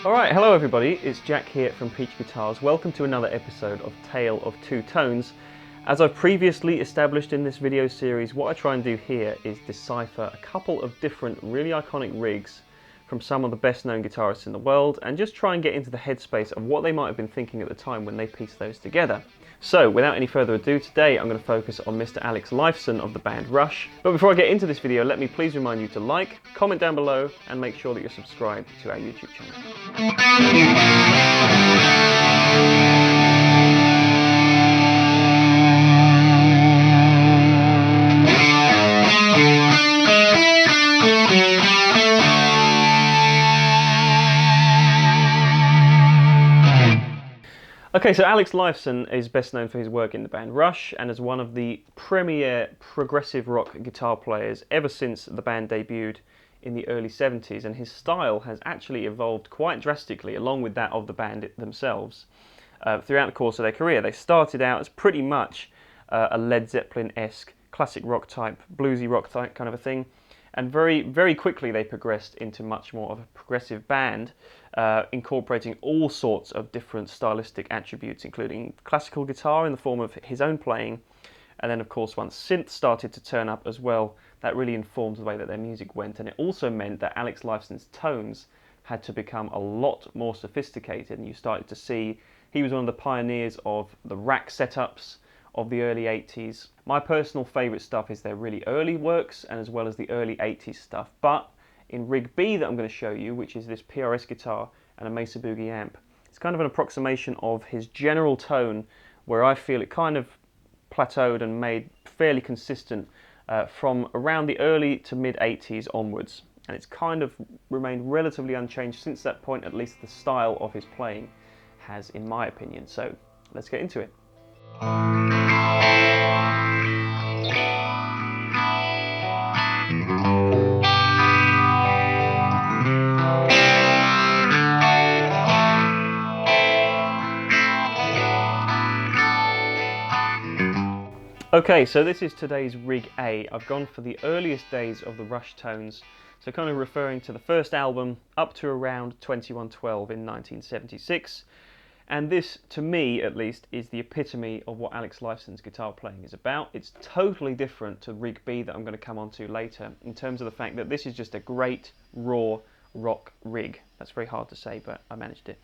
Alright, hello everybody, it's Jack here from Peach Guitars. Welcome to another episode of Tale of Two Tones. As I've previously established in this video series, what I try and do here is decipher a couple of different really iconic rigs from some of the best known guitarists in the world and just try and get into the headspace of what they might have been thinking at the time when they pieced those together. So without any further ado, today I'm going to focus on Mr. Alex Lifeson of the band Rush. But before I get into this video, let me please remind you to like, comment down below and make sure that you're subscribed to our YouTube channel. Okay, so Alex Lifeson is best known for his work in the band Rush and as one of the premier progressive rock guitar players ever since the band debuted in the early 70s, and his style has actually evolved quite drastically along with that of the band themselves throughout the course of their career. They started out as pretty much a Led Zeppelin-esque classic rock type, bluesy rock type kind of a thing, and very quickly they progressed into much more of a progressive band, incorporating all sorts of different stylistic attributes, including classical guitar in the form of his own playing, and then of course once synth started to turn up as well, that really informed the way that their music went, and it also meant that Alex Lifeson's tones had to become a lot more sophisticated, and you started to see he was one of the pioneers of the rack setups of the early 80s. My personal favourite stuff is their really early works and as well as the early 80s stuff, but in Rig B that I'm going to show you, which is this PRS guitar and a Mesa Boogie amp, it's kind of an approximation of his general tone where I feel it kind of plateaued and made fairly consistent from around the early to mid 80s onwards, and it's kind of remained relatively unchanged since that point. At least the style of his playing has, in my opinion. So let's get into it. Okay, so this is today's Rig A. I've gone for the earliest days of the Rush tones, so kind of referring to the first album up to around 2112 in 1976. And this, to me at least, is the epitome of what Alex Lifeson's guitar playing is about. It's totally different to Rig B that I'm going to come on to later, in terms of the fact that this is just a great, raw rock rig. That's very hard to say, but I managed it.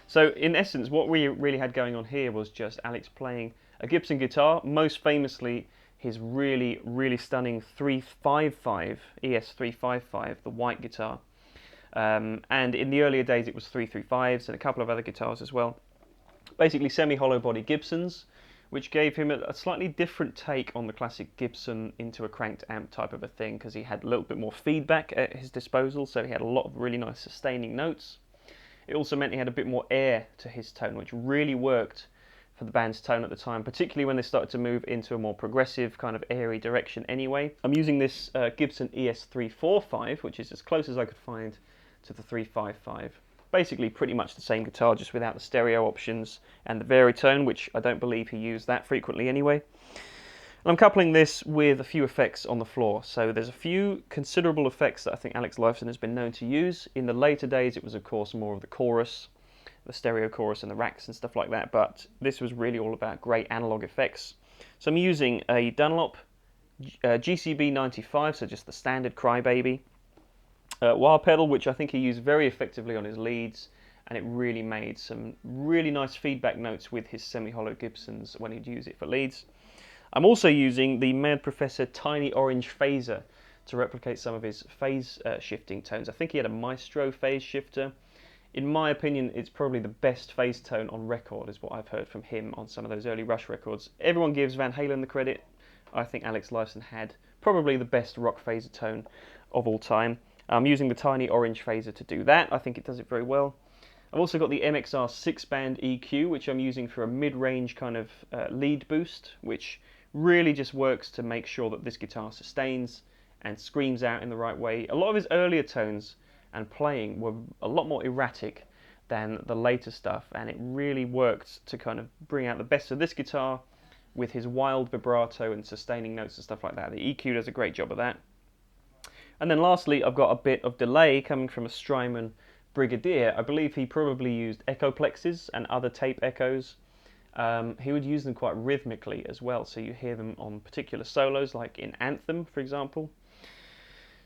So in essence, what we really had going on here was just Alex playing a Gibson guitar, most famously his really stunning 355 ES-345, the white guitar. And in the earlier days it was 335s and a couple of other guitars as well. Basically semi-hollow body Gibsons, which gave him a slightly different take on the classic Gibson into a cranked amp type of a thing, because he had a little bit more feedback at his disposal, so he had a lot of really nice sustaining notes. It also meant he had a bit more air to his tone, which really worked for the band's tone at the time, particularly when they started to move into a more progressive kind of airy direction anyway. I'm using this Gibson ES-345, which is as close as I could find to the 355. Basically pretty much the same guitar, just without the stereo options and the varitone, which I don't believe he used that frequently anyway. And I'm coupling this with a few effects on the floor. So there's a few considerable effects that I think Alex Lifeson has been known to use. In the later days it was of course more of the chorus, the stereo chorus and the racks and stuff like that, but this was really all about great analog effects. So I'm using a Dunlop GCB 95, so just the standard Crybaby wah pedal, which I think he used very effectively on his leads, and it really made some really nice feedback notes with his semi-hollow Gibsons when he'd use it for leads. I'm also using the Mad Professor Tiny Orange Phaser to replicate some of his phase shifting tones. I think he had a Maestro phase shifter. In my opinion, it's probably the best phase tone on record, is what I've heard from him on some of those early Rush records. Everyone gives Van Halen the credit. I think Alex Lifeson had probably the best rock phaser tone of all time. I'm using the Tiny Orange Phaser to do that. I think it does it very well. I've also got the MXR 6-band EQ, which I'm using for a mid-range kind of lead boost, which really just works to make sure that this guitar sustains and screams out in the right way. A lot of his earlier tones and playing were a lot more erratic than the later stuff, and it really worked to kind of bring out the best of this guitar with his wild vibrato and sustaining notes and stuff like that. The EQ does a great job of that. And then lastly, I've got a bit of delay coming from a Strymon Brigadier. I believe he probably used echoplexes and other tape echoes. He would use them quite rhythmically as well, so you hear them on particular solos, like in Anthem, for example.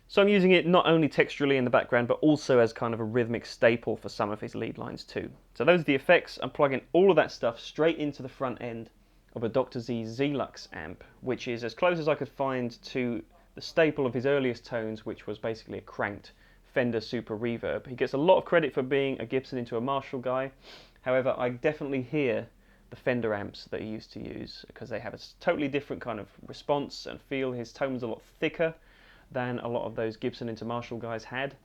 So I'm using it not only texturally in the background, but also as kind of a rhythmic staple for some of his lead lines too. So those are the effects. I'm plugging all of that stuff straight into the front end of a Dr Z Z-Lux amp, which is as close as I could find to the staple of his earliest tones, which was basically a cranked Fender Super Reverb. He gets a lot of credit for being a Gibson into a Marshall guy. However, I definitely hear the Fender amps that he used to use, because they have a totally different kind of response and feel. His tone's a lot thicker than a lot of those Gibson into Marshall guys had.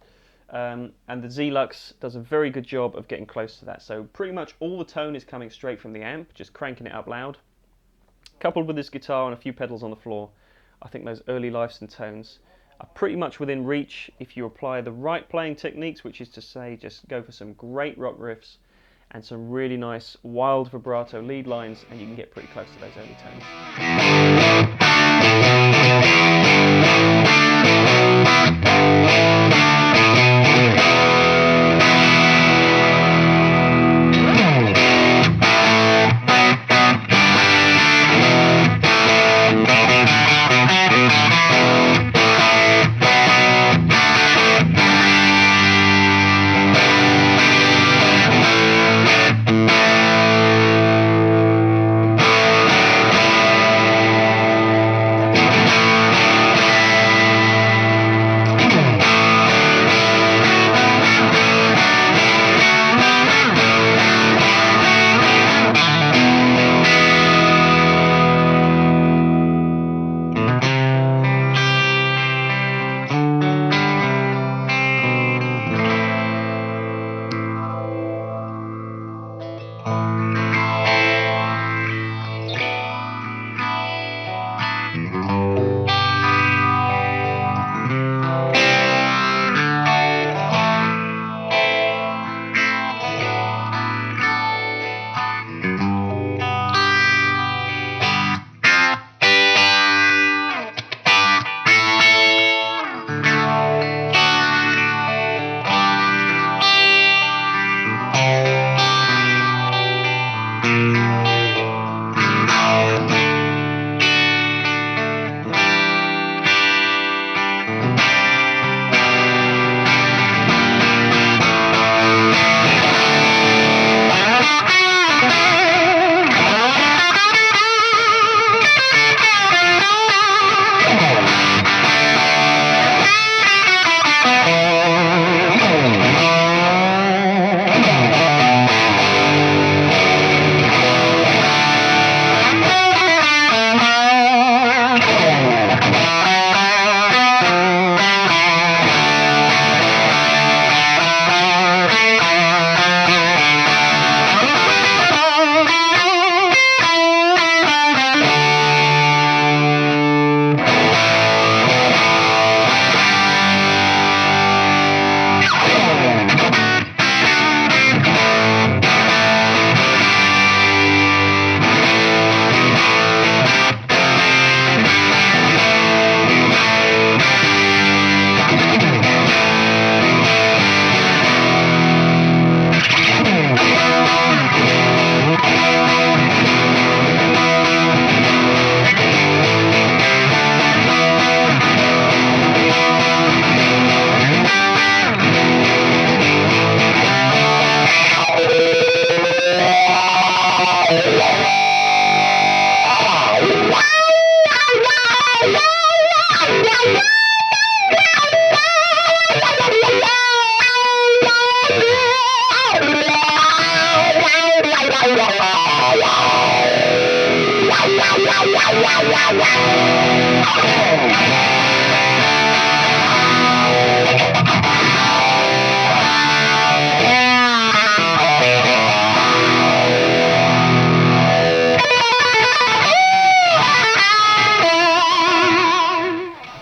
And the Z-Lux does a very good job of getting close to that. So pretty much all the tone is coming straight from the amp, just cranking it up loud. Coupled with this guitar and a few pedals on the floor, I think those early Lifeson tones are pretty much within reach if you apply the right playing techniques, which is to say just go for some great rock riffs and some really nice wild vibrato lead lines, and you can get pretty close to those early tones.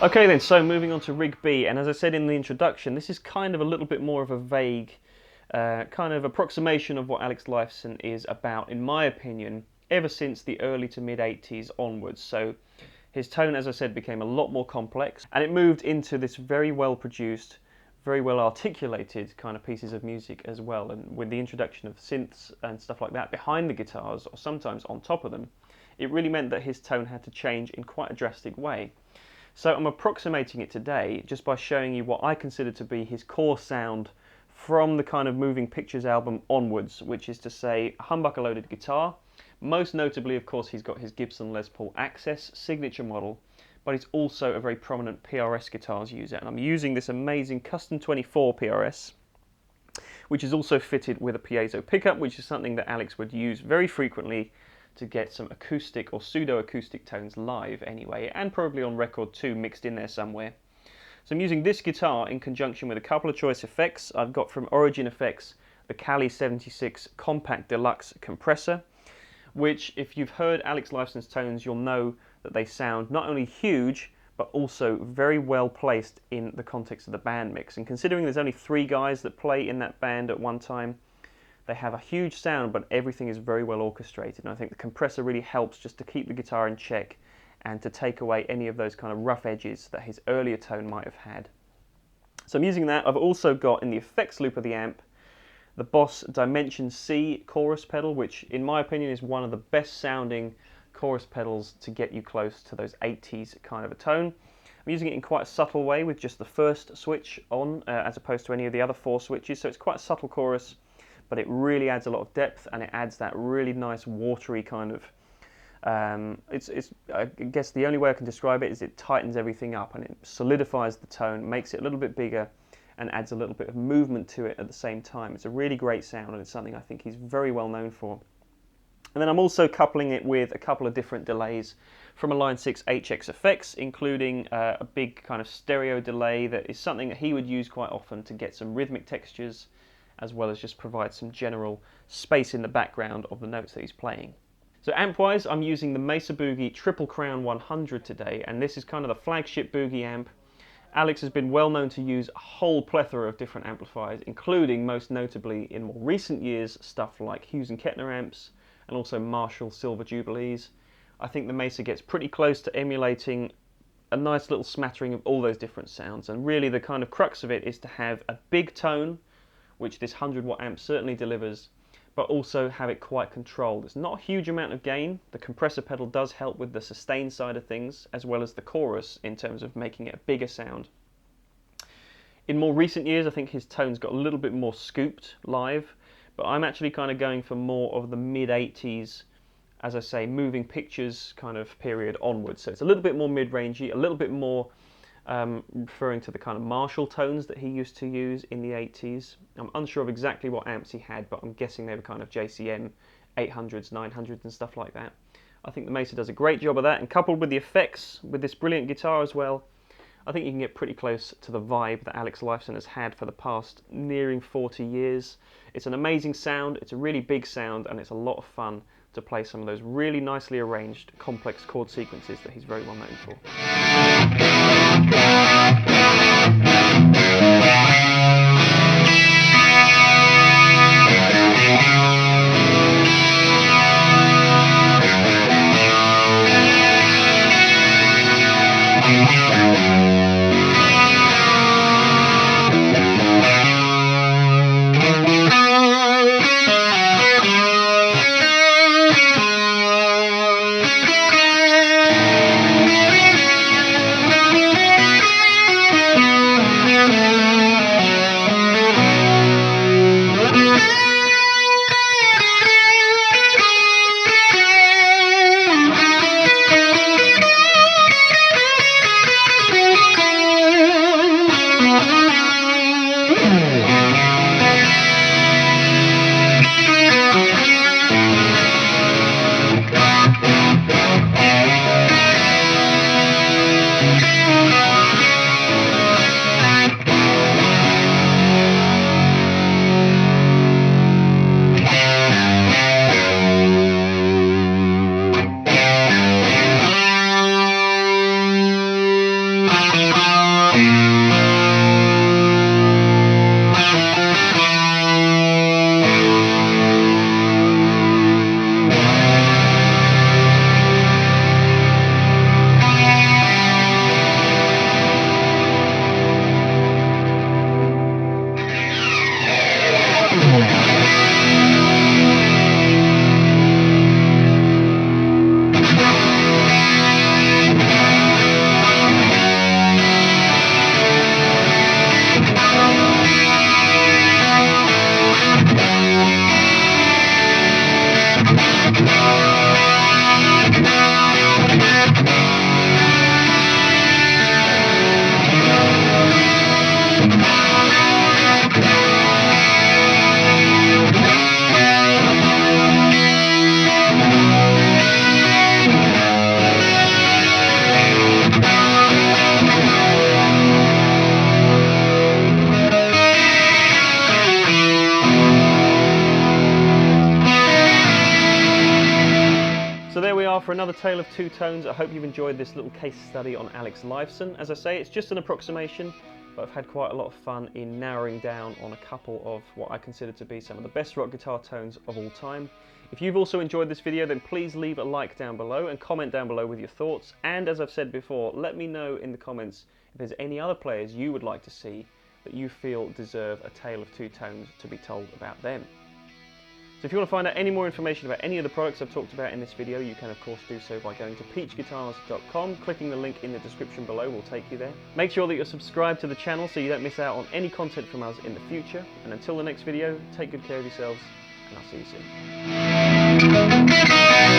Okay then, so moving on to rig B, and as I said in the introduction, this is kind of a little bit more of a vague kind of approximation of what Alex Lifeson is about, in my opinion, ever since the early to mid 80s onwards. So his tone, as I said, became a lot more complex, and it moved into this very well produced, very well articulated kind of pieces of music as well. And with the introduction of synths and stuff like that behind the guitars, or sometimes on top of them, it really meant that his tone had to change in quite a drastic way. So I'm approximating it today just by showing you what I consider to be his core sound from the kind of Moving Pictures album onwards, which is to say, a humbucker loaded guitar. Most notably, of course, he's got his Gibson Les Paul Access signature model, but he's also a very prominent PRS guitars user, and I'm using this amazing Custom 24 PRS, which is also fitted with a piezo pickup, which is something that Alex would use very frequently to get some acoustic or pseudo-acoustic tones live anyway, and probably on record too, mixed in there somewhere. So I'm using this guitar in conjunction with a couple of choice effects. I've got from Origin Effects the Cali 76 Compact Deluxe compressor, which if you've heard Alex Lifeson's tones, you'll know that they sound not only huge, but also very well placed in the context of the band mix. And considering there's only 3 guys that play in that band at one time, they have a huge sound, but everything is very well orchestrated. And I think the compressor really helps just to keep the guitar in check and to take away any of those kind of rough edges that his earlier tone might have had. So I'm using that. I've also got in the effects loop of the amp the Boss Dimension C chorus pedal, which in my opinion is one of the best sounding chorus pedals to get you close to those 80s kind of a tone. I'm using it in quite a subtle way with just the first switch on as opposed to any of the other 4 switches, so it's quite a subtle chorus, but it really adds a lot of depth, and it adds that really nice watery kind of I guess the only way I can describe it is it tightens everything up and it solidifies the tone, makes it a little bit bigger, and adds a little bit of movement to it at the same time. It's a really great sound, and it's something I think he's very well known for. And then I'm also coupling it with a couple of different delays from a Line 6 HX Effects, including a big kind of stereo delay that is something that he would use quite often to get some rhythmic textures, as well as just provide some general space in the background of the notes that he's playing. So amp-wise, I'm using the Mesa Boogie Triple Crown 100 today, and this is kind of the flagship Boogie amp. Alex has been well known to use a whole plethora of different amplifiers, including most notably in more recent years stuff like Hughes and Kettner amps and also Marshall Silver Jubilees. I think the Mesa gets pretty close to emulating a nice little smattering of all those different sounds, and really the kind of crux of it is to have a big tone, which this 100-watt amp certainly delivers, but also have it quite controlled. It's not a huge amount of gain. The compressor pedal does help with the sustain side of things, as well as the chorus in terms of making it a bigger sound. In more recent years, I think his tone's got a little bit more scooped live, but I'm actually kind of going for more of the mid-80s, as I say, Moving Pictures kind of period onwards. So it's a little bit more mid-rangey, a little bit more referring to the kind of Marshall tones that he used to use in the 80s. I'm unsure of exactly what amps he had, but I'm guessing they were kind of JCM 800s, 900s and stuff like that. I think the Mesa does a great job of that, and coupled with the effects, with this brilliant guitar as well, I think you can get pretty close to the vibe that Alex Lifeson has had for the past nearing 40 years. It's an amazing sound, it's a really big sound, and it's a lot of fun to play some of those really nicely arranged complex chord sequences that he's very well known for. are for another Tale of Two Tones. I hope you've enjoyed this little case study on Alex Lifeson. As I say, it's just an approximation, but I've had quite a lot of fun in narrowing down on a couple of what I consider to be some of the best rock guitar tones of all time. If you've also enjoyed this video, then please leave a like down below and comment down below with your thoughts. And as I've said before, let me know in the comments if there's any other players you would like to see that you feel deserve a Tale of Two Tones to be told about them. So if you want to find out any more information about any of the products I've talked about in this video, you can of course do so by going to peachguitars.com. Clicking the link in the description below will take you there. Make sure that you're subscribed to the channel so you don't miss out on any content from us in the future. And until the next video, take good care of yourselves, and I'll see you soon.